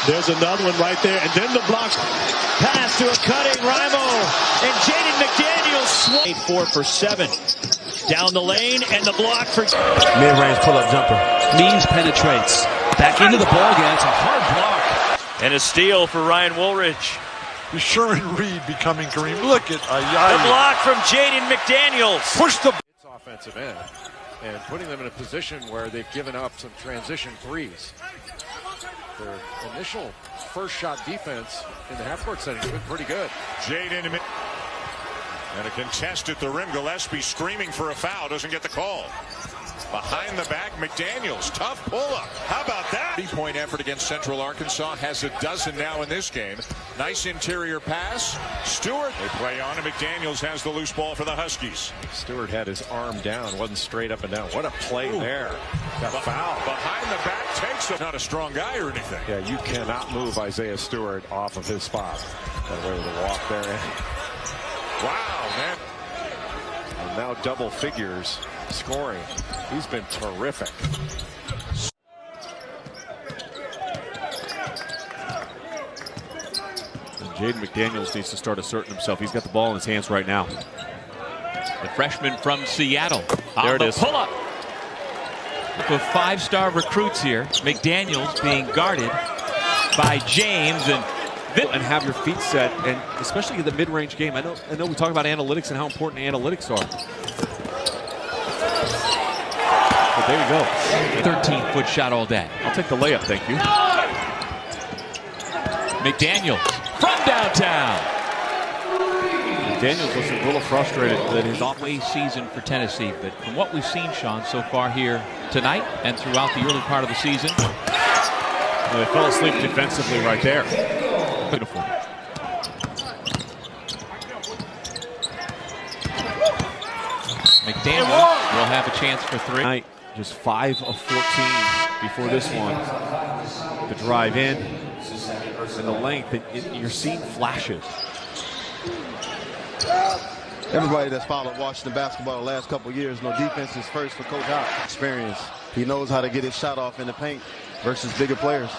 There's another one right there, and then the block pass to a cutting Rimo, and Jaden McDaniels 4 for 7 down the lane, and the block for mid-range pull-up jumper. Means penetrates back into the ball game. It's a hard block, and a steal for Ryan Woolridge. Sherman Reed becoming Kareem. Look at the block from Jaden McDaniels. Push the offensive end and putting them in a position where they've given up some transition threes. Their initial first shot defense in the half-court setting has been pretty good. Jaden and a contest at the rim. Gillespie screaming for a foul, doesn't get the call. Behind the back, McDaniels, tough pull-up. How about that? 3-point effort against Central Arkansas, has a dozen now in this game. Nice interior pass. Stewart, they play on, and McDaniels has the loose ball for the Huskies. Stewart had his arm down, wasn't straight up and down. What a play there. Got fouled. Behind the back takes it. Not a strong guy or anything. Yeah, you cannot move Isaiah Stewart off of his spot. That way with a walk there. Wow, man. And now double figures scoring. He's been terrific. Jaden McDaniels needs to start asserting himself. He's got the ball in his hands right now. The freshman from Seattle. There it is. Pull-up. With 5-star recruits here. McDaniels being guarded by James and have your feet set, and especially in the mid-range game. I know we talk about analytics and how important analytics are. But there you go. 13-foot shot all day. I'll take the layup, thank you. McDaniels from downtown. McDaniels was a little frustrated that his off-way season for Tennessee, but from what we've seen, Sean, so far here tonight and throughout the early part of the season, they fell asleep defensively right there. Beautiful. McDaniels will have a chance for 3. Just 5 of 14 before this one. The drive in and the length, you're seeing flashes. Everybody that's followed Washington basketball the last couple of years know defense is first for Coach Hop. Experience. He knows how to get his shot off in the paint versus bigger players.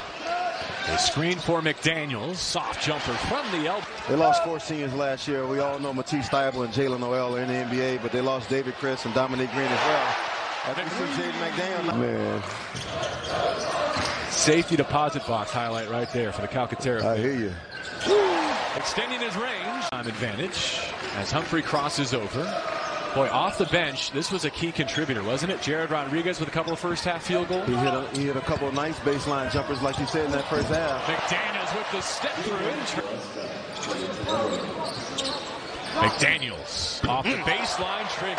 A screen for McDaniels. Soft jumper from the elbow. They lost 4 seniors last year. We all know Matisse Thybulle and Jalen Noel are in the NBA, but they lost David Chris and Dominique Green as well. After you see Jaden McDaniels. Man. Safety deposit box highlight right there for the Calcaterra. I hear you. Extending his range. Time advantage as Humphrey crosses over. Boy, off the bench, this was a key contributor, wasn't it? Jared Rodriguez with a couple of first-half field goals. He hit a couple of nice baseline jumpers, like you said, in that first half. McDaniels with the step through. McDaniels off the baseline trick.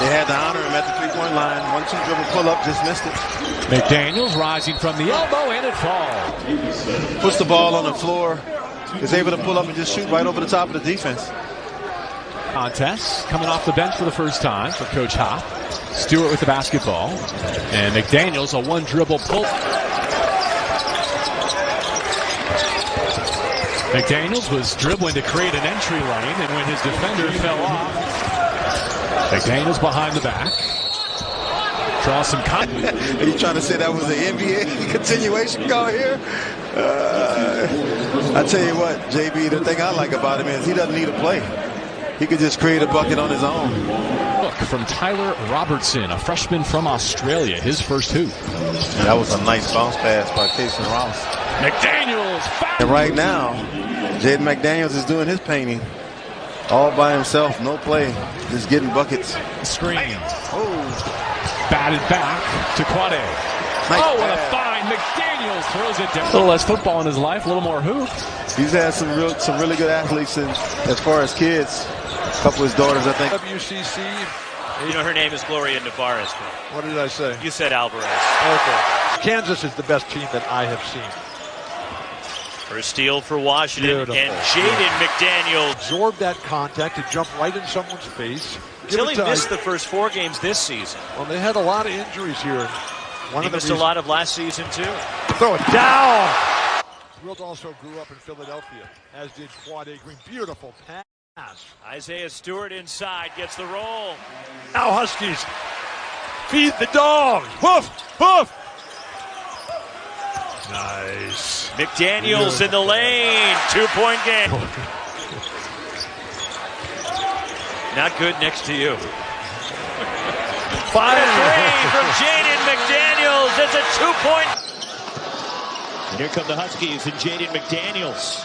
They had to honor him at the three-point line. 1-2 dribble pull-up, just missed it. McDaniels rising from the elbow, and it falls. Puts the ball on the floor, is able to pull up and just shoot right over the top of the defense. Contest coming off the bench for the first time for Coach Hop. Stewart with the basketball, and McDaniels a 1-dribble pull. McDaniels was dribbling to create an entry lane, and when his defender fell off, McDaniels behind the back. Draw some contact. Are you trying to say that was an NBA continuation call here? I tell you what, JB, the thing I like about him is he doesn't need a play. He could just create a bucket on his own. Look from Tyler Robertson, a freshman from Australia, his first hoop. That was a nice bounce pass by Kason Ross. McDaniels foul. And right now, Jaden McDaniels is doing his painting all by himself, no play, just getting buckets. Screen. Oh, batted back to Quade. Nice what a find! McDaniels throws it down. A little less football in his life, a little more hoop. He's had some really good athletes, and as far as kids, a couple of his daughters, I think. WCC. You know, her name is Gloria Nevarez. What did I say? You said Alvarez. Okay. Kansas is the best team that I have seen. For a steal for Washington. Beautiful. And Jaden McDaniels. Absorb that contact and jump right in someone's face. Tilly missed the first 4 games this season. Well, they had a lot of injuries here. He missed a lot of last season, too. Throw it down. Wilt also grew up in Philadelphia, as did Quade Green. Beautiful pass. Isaiah Stewart inside, gets the roll. Now Huskies, feed the dog. Woof, woof. Nice. McDaniels in the lane. 2-point game. Not good next to you. Fire three from Jaden McDaniels. That's a 2-point. And here come the Huskies and Jaden McDaniels.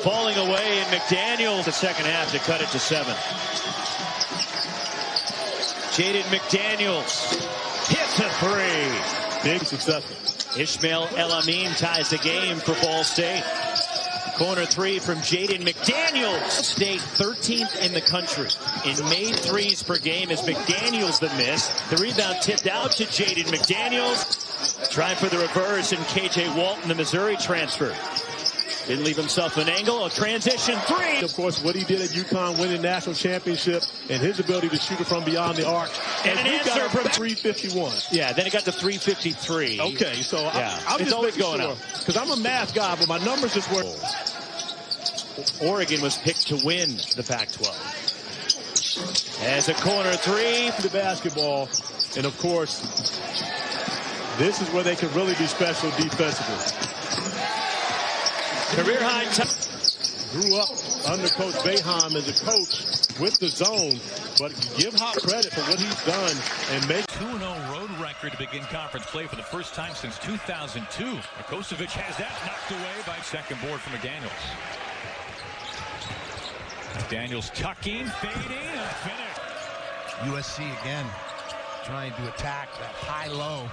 Falling away, and McDaniels the second half to cut it to 7. Jaden McDaniels hits a 3. Big success. Ishmael El-Amin ties the game for Ball State. Corner 3 from Jaden McDaniels. State 13th in the country in made threes per game as McDaniels the miss. The rebound tipped out to Jaden McDaniels. Trying for the reverse, and KJ Walton, the Missouri transfer. Didn't leave himself an angle. A transition 3. Of course, what he did at UConn, winning national championship, and his ability to shoot it from beyond the arc. And an answer from 351. Yeah, then it got to 353. Okay, so yeah. I'm it's just always going up. Because I'm a math guy, but my numbers just work. Oregon was picked to win the Pac-12. As a corner 3. The basketball, and of course, this is where they can really be special defensively. Career high. Grew up under Coach Boeheim as a coach with the zone, but give Hop credit for what he's done and make 2-0 road record to begin conference play for the first time since 2002. Kosovic has that knocked away by second board from McDaniels. McDaniels tucking, fading, and finish. USC again trying to attack that high-low.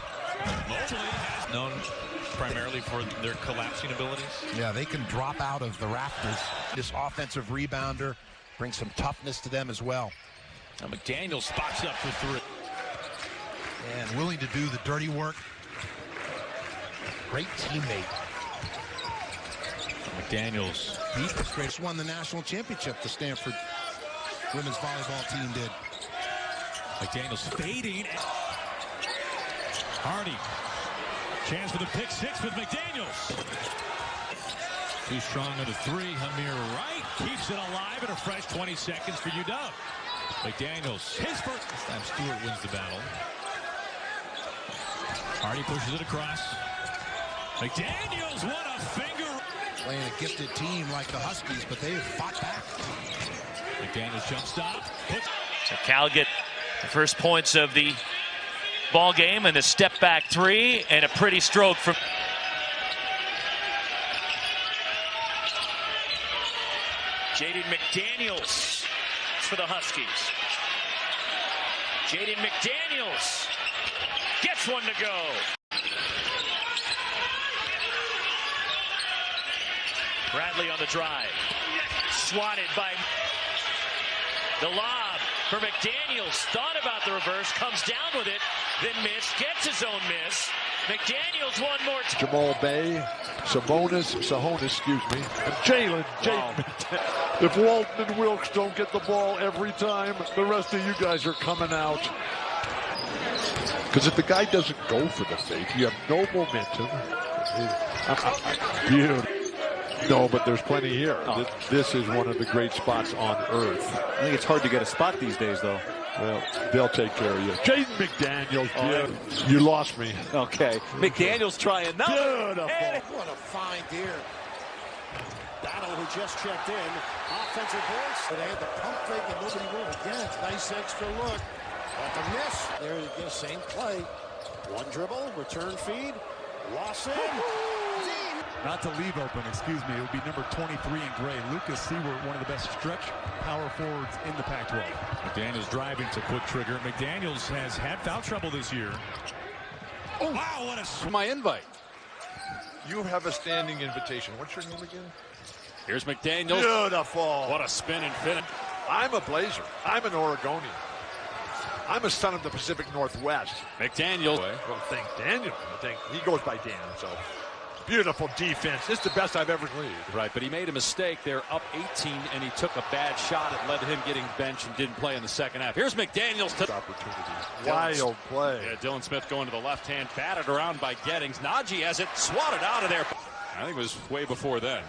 Known primarily for their collapsing abilities. Yeah, they can drop out of the rafters. This offensive rebounder brings some toughness to them as well. Now McDaniels spots up for 3. And willing to do the dirty work. Great teammate. McDaniels beat the straight. Won the national championship. The Stanford women's volleyball team did. McDaniels fading. Hardy. Chance for the pick 6 with McDaniels. Too strong on the 3. Hamir Wright keeps it alive in a fresh 20 seconds for UW. McDaniels, his first. This time Stewart wins the battle. Hardy pushes it across. McDaniels, what a finger. Playing a gifted team like the Huskies, but they have fought back. McDaniels jump stop. So Cal get the first points of the ball game, and a step back 3 and a pretty stroke from Jaden McDaniels for the Huskies. Jaden McDaniels gets one to go. Bradley on the drive. Swatted by the lob for McDaniels. Thought about the reverse, comes down with it, then missed, gets his own miss. McDaniels one more time. Jamal Bay, Sahonis, excuse me, and Jaden. If Walton and Wilkes don't get the ball every time, the rest of you guys are coming out. Because if the guy doesn't go for the fake, you have no momentum. Beautiful. No, but there's plenty here. Oh. This is one of the great spots on earth. I think it's hard to get a spot these days, though. Well, they'll take care of you. Jaden McDaniels, yeah. You lost me. Okay. McDaniels trying now. Beautiful. What a find here. Battle who just checked in. Offensive voice. They had the pump fake and nobody moved. Again, it's nice extra look. But the miss. There you go, same play. One dribble, return feed. Lawson. Not to leave open, excuse me. It would be number 23 in gray. Lucas Seward, one of the best stretch power forwards in the Pac-12. McDaniels driving to quick trigger. McDaniels has had foul trouble this year. Oh, wow, what a... My invite. You have a standing invitation. What's your name again? Here's McDaniels. Beautiful. What a spin and finish. I'm a Blazer. I'm an Oregonian. I'm a son of the Pacific Northwest. McDaniels. Well, thank Daniel. He goes by Dan, so... Beautiful defense. This is the best I've ever seen. Right, but he made a mistake. They're up 18, and he took a bad shot. It led to him getting benched and didn't play in the second half. Here's McDaniels. Opportunity. Wild play. Yeah, Dylan Smith going to the left hand, batted around by Gettings. Najee has it swatted out of there. I think it was way before then.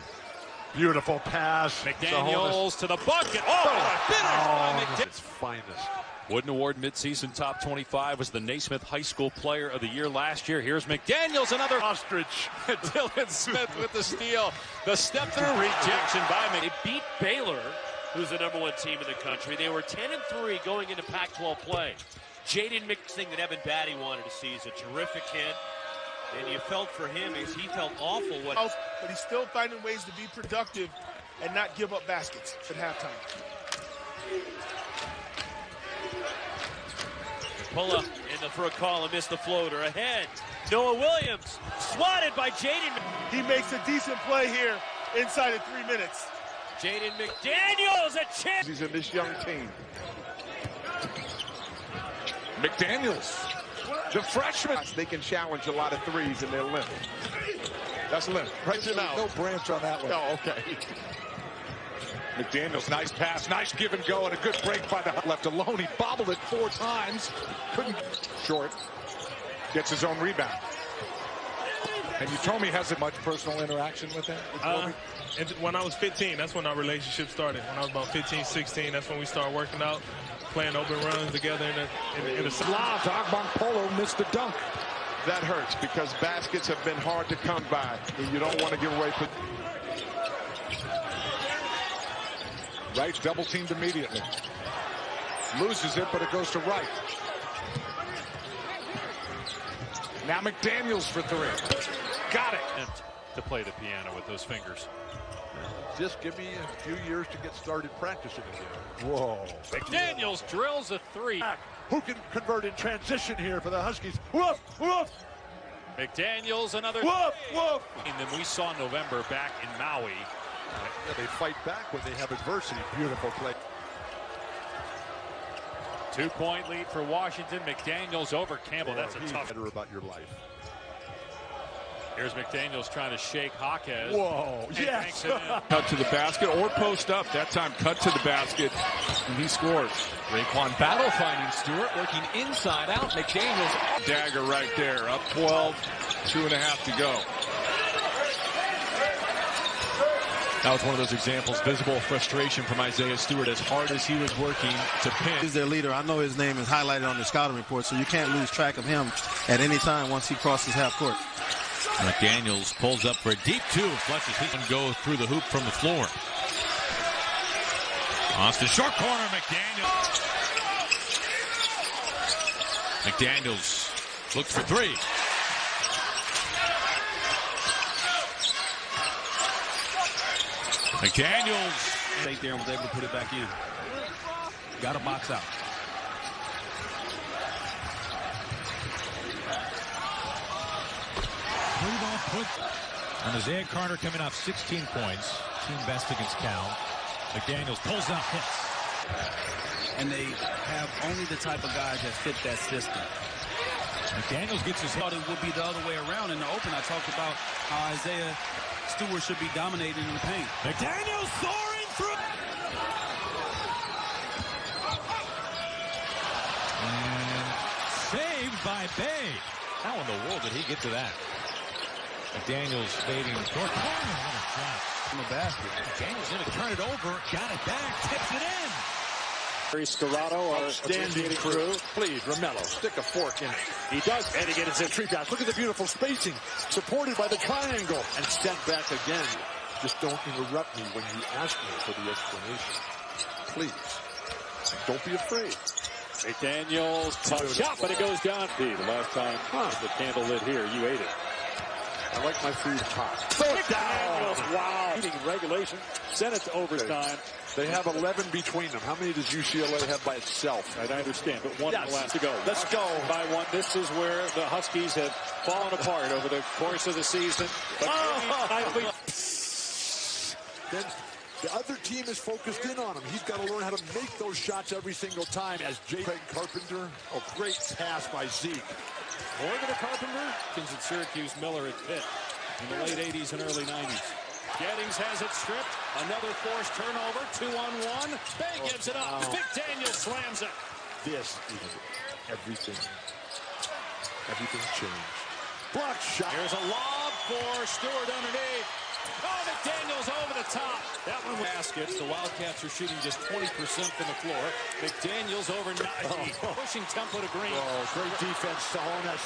Beautiful pass. McDaniels to the bucket. Oh, finish by McDaniels. Its finest. Wooden Award midseason top 25 was the Naismith High School Player of the Year last year. Here's McDaniels, another ostrich. Dylan Smith with the steal. The step through rejection by McDaniels. They beat Baylor, who's the #1 team in the country. They were 10-3 going into Pac-12 play. Jaden McDaniels, that Evan Batty wanted to see, is a terrific kid. And you felt for him as he felt awful. But he's still finding ways to be productive and not give up baskets at halftime. Pull up for a call and missed the floater. Ahead, Noah Williams, swatted by Jaden. He makes a decent play here inside of 3 minutes. Jaden McDaniels, a chance. He's in this young team. McDaniels, the freshman. They can challenge a lot of threes and they're limp. That's limp. Right now. No branch on that one. Oh, okay. McDaniels, nice pass, nice give and go, and a good break by the left alone. He bobbled it 4 times. Couldn't. Short. Gets his own rebound. And you told me he hasn't much personal interaction with him? And when I was 15, that's when our relationship started. When I was about 15, 16, that's when we started working out, playing open runs together in the Lob to Polo missed the dunk. That hurts because baskets have been hard to come by, and you don't want to give away. Wright double teamed immediately. Loses it, but it goes to Wright. Now McDaniels for 3. Got it. To play the piano with those fingers. Just give me a few years to get started practicing again. Whoa. McDaniels drills a 3. Who can convert in transition here for the Huskies? Woof, woof. McDaniels, another. Woof, woof. And then we saw in November back in Maui. Yeah, they fight back when they have adversity. Beautiful play. 2-point lead for Washington. McDaniels over Campbell. That's a tough. Better about your life. Here's McDaniels trying to shake Jaquez. Whoa, yes. Cut to the basket or post up. That time cut to the basket, and he scores. Raekwon Battle finding Stewart, working inside out. McDaniels. Dagger right there, up 12, 2.5 to go. That was one of those examples, visible frustration from Isaiah Stewart as hard as he was working to pin. He's their leader. I know his name is highlighted on the scouting report, so you can't lose track of him at any time once he crosses half court. McDaniels pulls up for a deep 2, flushes his and go through the hoop from the floor. Austin, short corner, McDaniels. McDaniels looks for 3. McDaniels. Stayed there and was able to put it back in. Got a box out. And Isaiah Carter coming off 16 points. Team best against Cal. McDaniels pulls out, hits. And they have only the type of guys that fit that system. McDaniels gets his thought it would be the other way around in the open. I talked about how Isaiah Stewart should be dominating in the paint. McDaniels soaring through. And saved by Bay. How in the world did he get to that? McDaniels fading short corner. What a shot. In the basket. McDaniels going to turn it over. Got it back. Tips it in. Scarrato, our Outstanding crew. Please, Romello, stick a fork in it. He does, and he gets his tree pass. Look at the beautiful spacing, supported by the triangle. And step back again. Just don't interrupt me when you ask me for the explanation. Please. And don't be afraid. McDaniels, tough shot, but it goes down. The last time the candle lit here, you ate it. I like my food hot. McDaniels, wow. Eating regulation, sent it to overtime. They have 11 between them. How many does UCLA have by itself? I understand, but one last to go. Let's go. By one. This is where the Huskies have fallen apart over the course of the season. But then the other team is focused in on him. He's got to learn how to make those shots every single time. As Craig Carpenter, a great pass by Zeke. Morgan to Carpenter. At Syracuse, Miller at Pitt in the late 80s and early 90s. Gettings has it stripped. Another forced turnover. 2-on-1. Bay gives it up. McDaniels slams it. This is everything. Everything's changed. Block shot. Here's a lob for Stewart underneath. Oh, McDaniels over the top. That one baskets. The Wildcats are shooting just 20% from the floor. McDaniels over Najee. Pushing tempo to Green. Oh, great defense to Holness.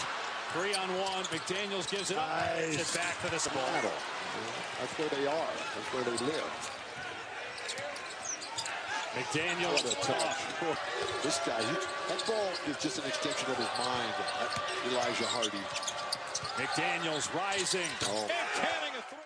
3-on-1. McDaniels gives it up. Nice. It's back for this ball. That's where they are. That's where they live. McDaniels. What a touch. This guy, that ball is just an extension of his mind. Elijah Hardy. McDaniels rising. Oh. And canning a three.